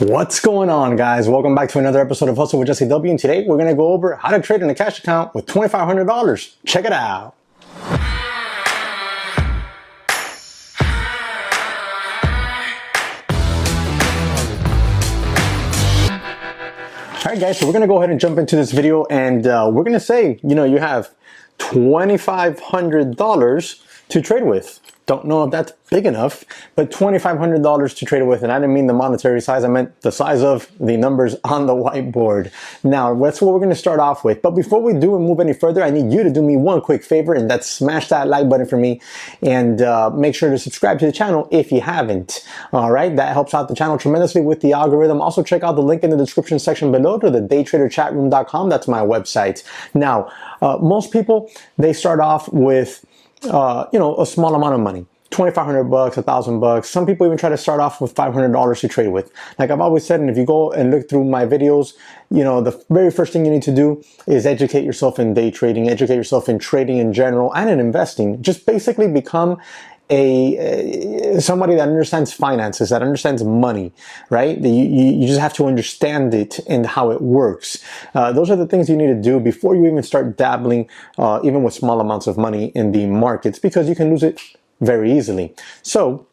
What's going on, guys? Welcome back to another episode of Hustle with JesseW, and today we're going to go over how to trade in a cash account with $2,500. Check it out. Alright guys, so we're going to go ahead and jump into this video, and we're going to say, you have $2,500 to trade with. Don't know if that's big enough, but $2,500 to trade with. And I didn't mean the monetary size, I meant the size of the numbers on the whiteboard. Now, that's what we're going to start off with. But before we do and move any further, I need you to do me one quick favor, and that's smash that like button for me, and make sure to subscribe to the channel if you haven't. All right, that helps out the channel tremendously with the algorithm. Also, check out the link in the description section below to the daytraderchatroom.com. That's my website. Now, most people, they start off with a small amount of money, $2,500, $1,000. Some people even try to start off with $500 to trade with. Like I've always said, and if you go and look through my videos, the very first thing you need to do is educate yourself in day trading, educate yourself in trading in general and in investing. Just basically become somebody that understands finances, that understands money, right? You just have to understand it and how it works. Those are the things you need to do before you even start dabbling, even with small amounts of money in the markets, because you can lose it very easily. So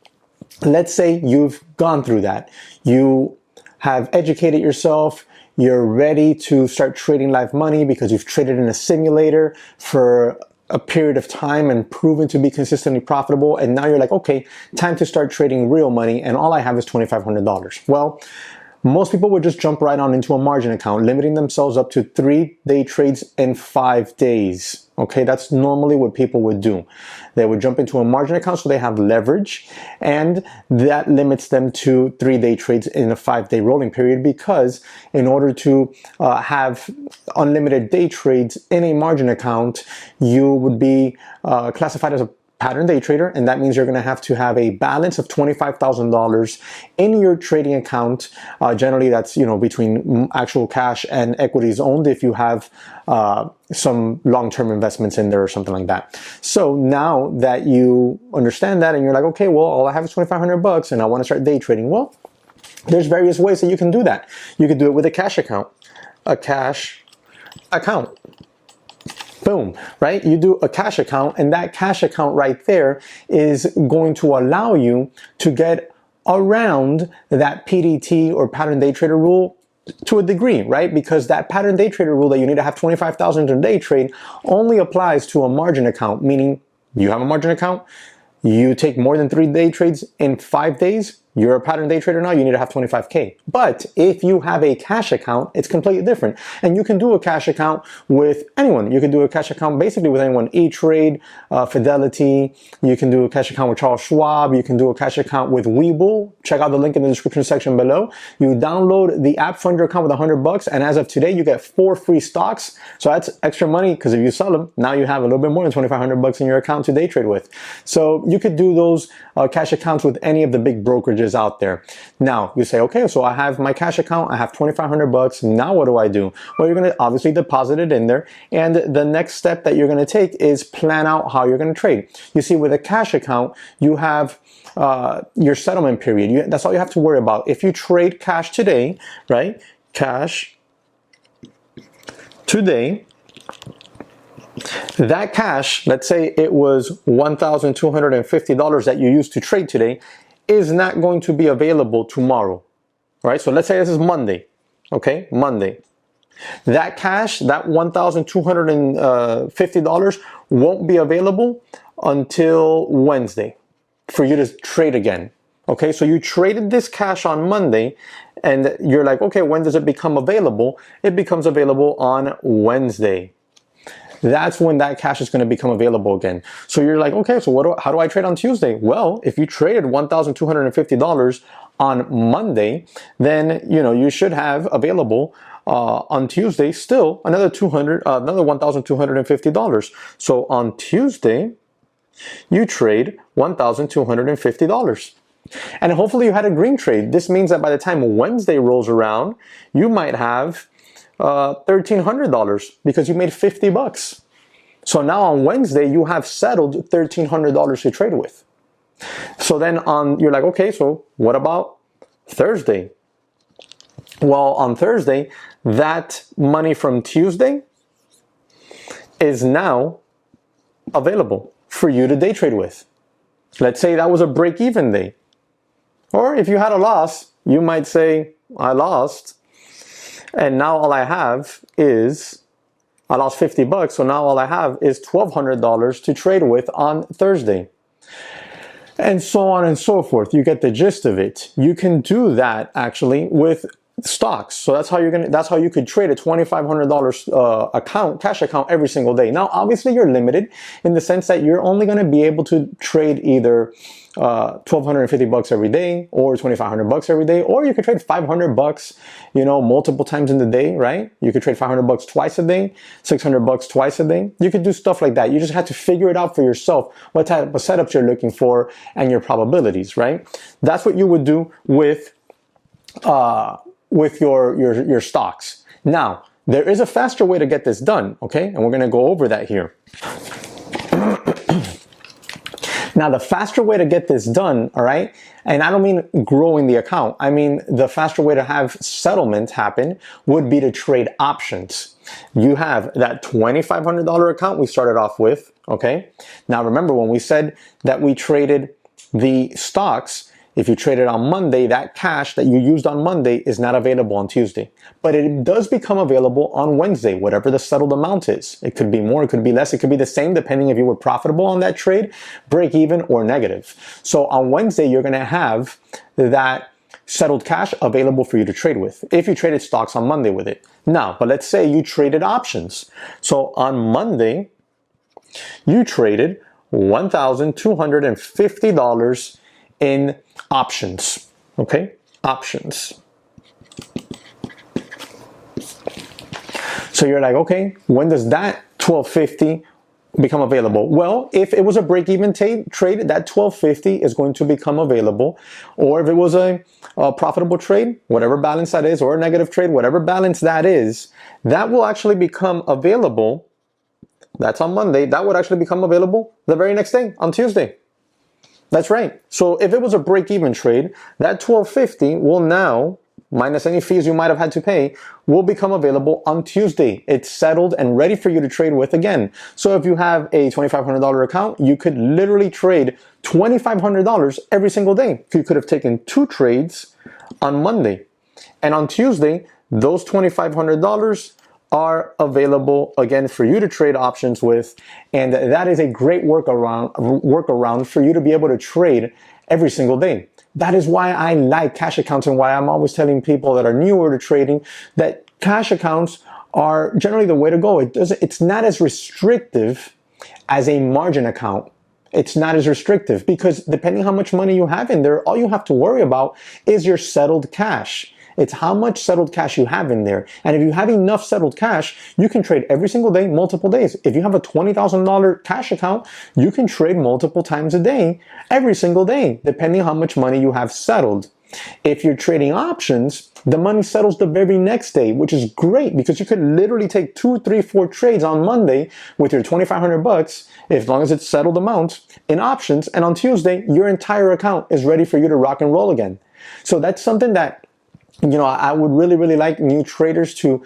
let's say you've gone through that. You have educated yourself. You're ready to start trading live money because you've traded in a simulator for a period of time and proven to be consistently profitable, and now you're like, okay, time to start trading real money, and all I have is $2,500. Well, most people would just jump right on into a margin account, limiting themselves up to 3-day trades in 5 days. Okay, that's normally what people would do. They would jump into a margin account so they have leverage, and that limits them to 3-day trades in a 5-day rolling period, because in order to have unlimited day trades in a margin account, you would be classified as a pattern day trader, and that means you're going to have a balance of $25,000 in your trading account. Generally, that's between actual cash and equities owned, if you have some long-term investments in there or something like that. So now that you understand that, and you're like, okay, well, all I have is $2,500 and I want to start day trading. Well, there's various ways that you can do that. You could do it with a cash account. A cash account. Boom, right? You do a cash account, and that cash account right there is going to allow you to get around that PDT or pattern day trader rule to a degree, right? Because that pattern day trader rule that you need to have 25,000 to day trade only applies to a margin account, meaning you have a margin account, you take more than 3-day trades in 5 days, you're a pattern day trader now, you need to have 25K. But if you have a cash account, it's completely different. And you can do a cash account with anyone. You can do a cash account basically with anyone. E-Trade, Fidelity. You can do a cash account with Charles Schwab. You can do a cash account with Webull. Check out the link in the description section below. You download the app, fund your account with $100, and as of today, you get 4 free stocks. So that's extra money, because if you sell them, now you have a little bit more than $2,500 in your account to day trade with. So you could do those cash accounts with any of the big brokerages out there. Now you say, okay, so I have my cash account, I have $2,500. Now what do I do? Well, you're going to obviously deposit it in there, and the next step that you're going to take is plan out how you're going to trade. You see, with a cash account, you have your settlement period. That's all you have to worry about. If you trade cash today, right? Cash today. That cash, let's say it was $1,250 that you used to trade today, is not going to be available tomorrow, right? So let's say this is Monday, okay? Monday. That cash, that $1,250 won't be available until Wednesday for you to trade again, okay? So you traded this cash on Monday, and you're like, okay, when does it become available? It becomes available on Wednesday. That's when that cash is going to become available again. So you're like, okay, so how do I trade on Tuesday? Well, if you traded $1,250 on Monday, then you should have available on Tuesday still another $1,250. So on Tuesday, you trade $1,250. And hopefully you had a green trade. This means that by the time Wednesday rolls around, you might have $1,300 because you made $50. So now on Wednesday, you have settled $1,300 to trade with. So then you're like, okay, so what about Thursday? Well, on Thursday, that money from Tuesday is now available for you to day trade with. Let's say that was a break-even day. Or if you had a loss, you might say, I lost, and now all I have is, I lost 50 bucks, so now all I have is $1,200 to trade with on Thursday. And so on and so forth. You get the gist of it. You can do that actually with stocks. So that's how you could trade a $2,500 account, cash account every single day. Now, obviously you're limited in the sense that you're only going to be able to trade either 1,250 bucks every day or 2,500 bucks every day, or you could trade 500 bucks, you know, multiple times in the day, right? You could trade 500 bucks twice a day, 600 bucks twice a day. You could do stuff like that. You just have to figure it out for yourself, what type of setups you're looking for and your probabilities, right? That's what you would do with your stocks. Now, there is a faster way to get this done, okay? And we're going to go over that here. Now, the faster way to get this done, all right, and I don't mean growing the account. I mean, the faster way to have settlement happen would be to trade options. You have that $2,500 account we started off with, okay? Now, remember when we said that we traded the stocks, if you traded on Monday, that cash that you used on Monday is not available on Tuesday. But it does become available on Wednesday, whatever the settled amount is. It could be more, it could be less, it could be the same depending if you were profitable on that trade, break even, or negative. So on Wednesday, you're going to have that settled cash available for you to trade with if you traded stocks on Monday with it. Now, but let's say you traded options. So on Monday, you traded $1,250 in options, okay? Options. So you're like, okay, when does that $1,250 become available? Well, if it was a break-even trade, that $1,250 is going to become available. Or if it was a profitable trade, whatever balance that is, or a negative trade, whatever balance that is, that will actually become available. That's on Monday. That would actually become available the very next day, on Tuesday. That's right. So if it was a break-even trade, that $1,250 will now, minus any fees you might have had to pay, will become available on Tuesday. It's settled and ready for you to trade with again. So if you have a $2,500 account, you could literally trade $2,500 every single day. You could have taken 2 trades on Monday. And on Tuesday, those $2,500 are available again for you to trade options with, and that is a great workaround for you to be able to trade every single day. That is why I like cash accounts and why I'm always telling people that are newer to trading that cash accounts are generally the way to go. It's not as restrictive as a margin account. It's not as restrictive because depending how much money you have in there, all you have to worry about is your settled cash. It's how much settled cash you have in there. And if you have enough settled cash, you can trade every single day, multiple days. If you have a $20,000 cash account, you can trade multiple times a day, every single day, depending how much money you have settled. If you're trading options, the money settles the very next day, which is great because you could literally take 2, 3, 4 trades on Monday with your $2,500, as long as it's settled amount in options. And on Tuesday, your entire account is ready for you to rock and roll again. So that's something that, you know, I would really like new traders to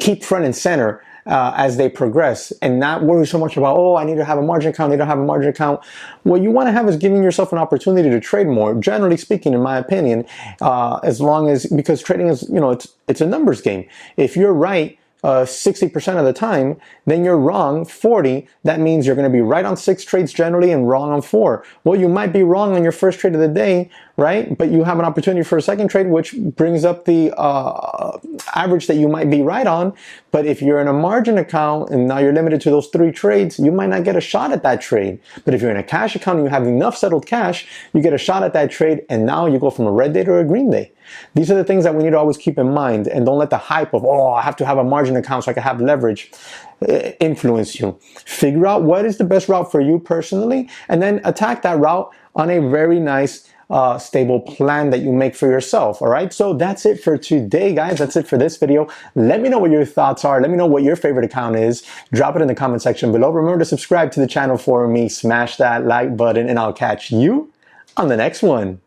keep front and center as they progress and not worry so much about, oh, I need to have a margin account, I need to have a margin account. What you want to have is giving yourself an opportunity to trade more, generally speaking, in my opinion, as long as, because trading is, you know, it's a numbers game. If you're right 60% of the time, then you're wrong 40. That means you're going to be right on 6 trades generally and wrong on 4. Well, you might be wrong on your first trade of the day, right? But you have an opportunity for a second trade, which brings up the average that you might be right on. But if you're in a margin account and now you're limited to those 3 trades, you might not get a shot at that trade. But if you're in a cash account and you have enough settled cash, you get a shot at that trade, and now you go from a red day to a green day. These are the things that we need to always keep in mind, and don't let the hype of, oh, I have to have a margin account so I can have leverage influence you. Figure out what is the best route for you personally, and then attack that route on a very nice stable plan that you make for yourself. All right, so that's it for today, guys. That's it for this video. Let me know what your thoughts are. Let me know what your favorite account is. Drop it in the comment section below. Remember to subscribe to the channel for me. Smash that like button, and I'll catch you on the next one.